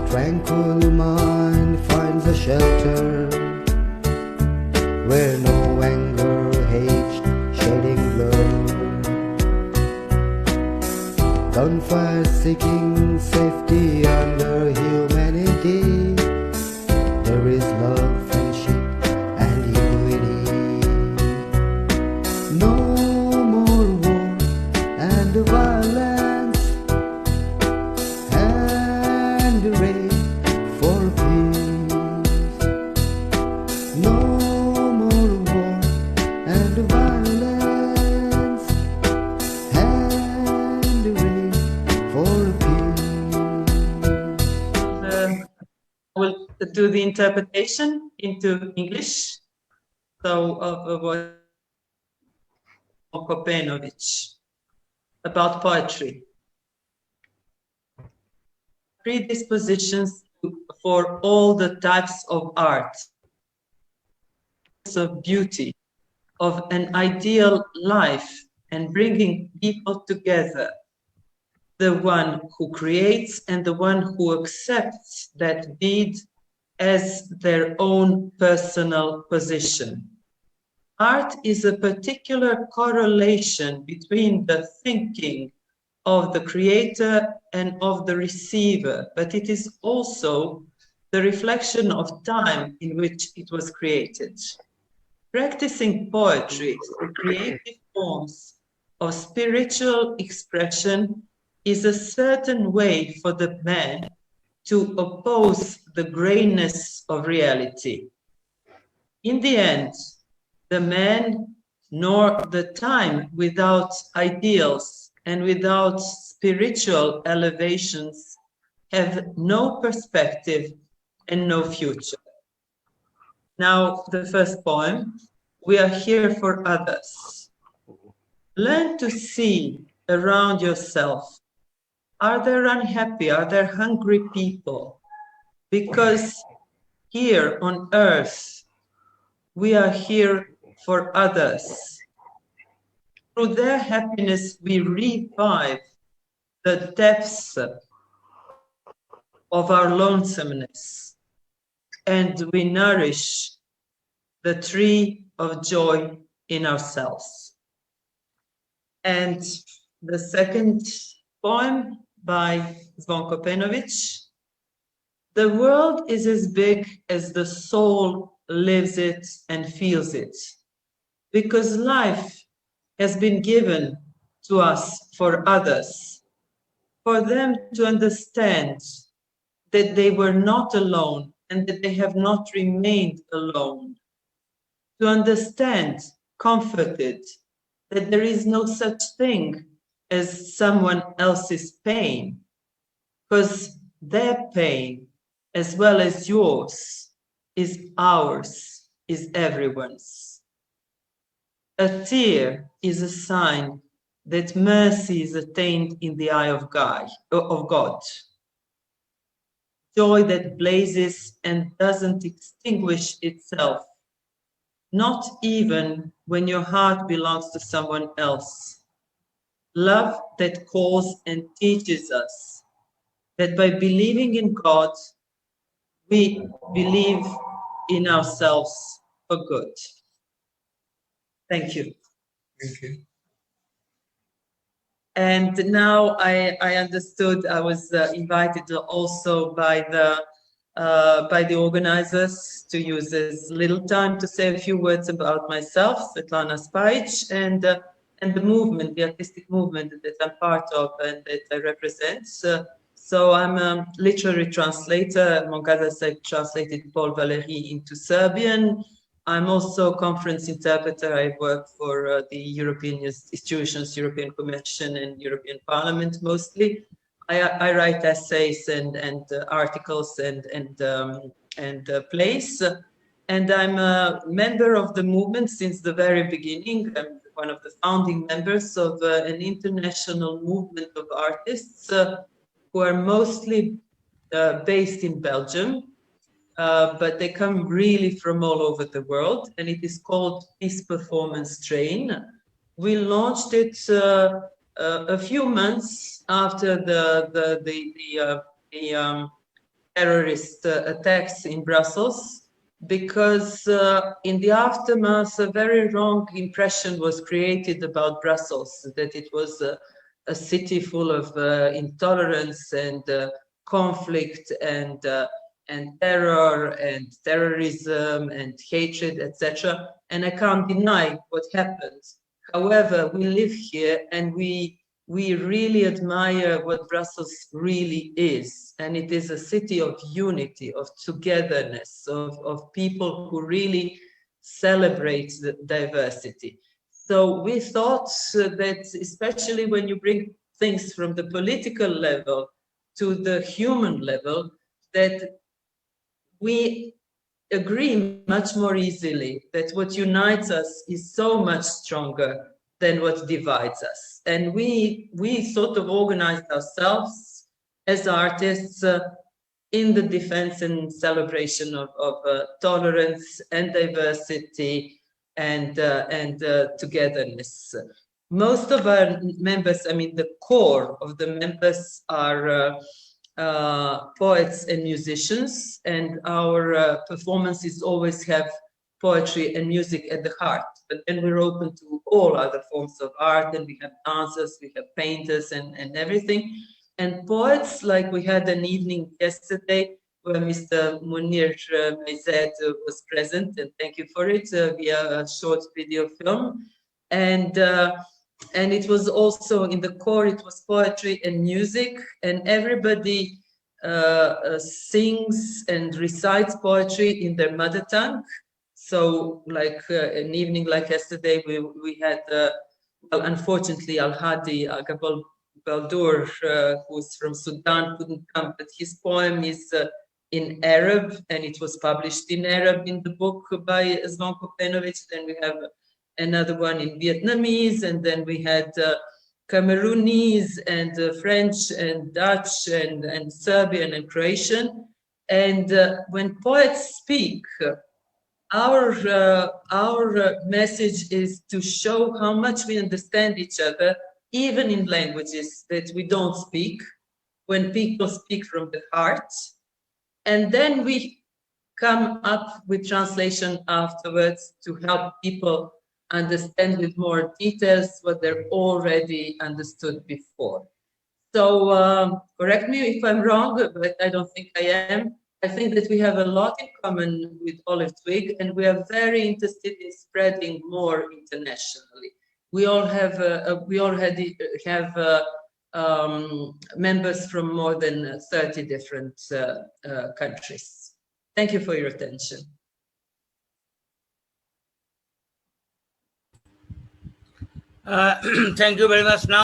Tranquil mind finds a shelter where no anger, hate, shedding blood. Gunfire seeking safety under humanity. There is love, friendship, and unity. No more war and violence and rape for peace. No more war and violence and rape for peace. I will do the interpretation into English. So of what Kopenovic about poetry. Predispositions for all the types of art, of beauty, of an ideal life, and bringing people together. The one who creates and the one who accepts that deed as their own personal position. Art is a particular correlation between the thinking of the creator and of the receiver, but it is also the reflection of time in which it was created. Practicing poetry through creative forms of spiritual expression is a certain way for the man to oppose the grayness of reality. In the end, the man nor the time without ideals and without spiritual elevations have no perspective and no future. Now, the first poem, we are here for others. Learn to see around yourself. Are there unhappy, are there hungry people? Because here on earth, we are here for others. Through their happiness, we revive the depths of our lonesomeness, and we nourish the tree of joy in ourselves. And the second poem by Zvonko Penovic. The world is as big as the soul lives it and feels it, because life has been given to us for others, for them to understand that they were not alone and that they have not remained alone, to understand, comforted, that there is no such thing as someone else's pain, because their pain, as well as yours, is ours, is everyone's. A tear is a sign that mercy is attained in the eye of God. Joy that blazes and doesn't extinguish itself, not even when your heart belongs to someone else. Love that calls and teaches us that by believing in God, we believe in ourselves for good. Thank you. Thank you. And now I understood I was invited also by the organizers to use as little time to say a few words about myself, Svetlana Spaić, and the movement, the artistic movement that I'm part of and that I represent. So I'm a literary translator. Mongadas, I translated Paul Valéry into Serbian. I'm also a conference interpreter. I work for the European institutions, European Commission and European Parliament mostly. I write essays and articles and plays. And I'm a member of the movement since the very beginning. I'm one of the founding members of an international movement of artists who are mostly based in Belgium. but they come really from all over the world, and it is called Peace Performance Train. We launched it a few months after the terrorist attacks in Brussels, because in the aftermath, a very wrong impression was created about Brussels, that it was a city full of intolerance and conflict and terror and terrorism and hatred, etc. And I can't deny what happened. However, we live here and we really admire what Brussels really is. And it is a city of unity, of togetherness, of people who really celebrate the diversity. So we thought that, especially when you bring things from the political level to the human level, that we agree much more easily, that what unites us is so much stronger than what divides us. And we sort of organized ourselves as artists in the defense and celebration of tolerance and diversity and togetherness. Most of our members, I mean, the core of the members are poets and musicians, and our performances always have poetry and music at the heart. But then we're open to all other forms of art, and we have dancers, we have painters, and everything. And poets, like we had an evening yesterday where Mr. Munir Meized was present, and thank you for it, via a short video film. And it was also in the core, it was poetry and music, and everybody sings and recites poetry in their mother tongue. So like an evening like yesterday, we had, well, unfortunately, Al-Hadi Agabal Baldur, who's from Sudan, couldn't come, but his poem is in Arab, and it was published in Arab in the book by Zvonko Penović. Then we have another one in Vietnamese, and then we had Cameroonese and French and Dutch and Serbian and Croatian. And when poets speak, our message is to show how much we understand each other, even in languages that we don't speak, when people speak from the heart. And then we come up with translation afterwards to help people understand with more details what they've already understood before. So correct me if I'm wrong, but I don't think I am. I think that we have a lot in common with Olive Twig, and we are very interested in spreading more internationally. We all have we already have members from more than 30 different countries. Thank you for your attention. Thank you very much. Now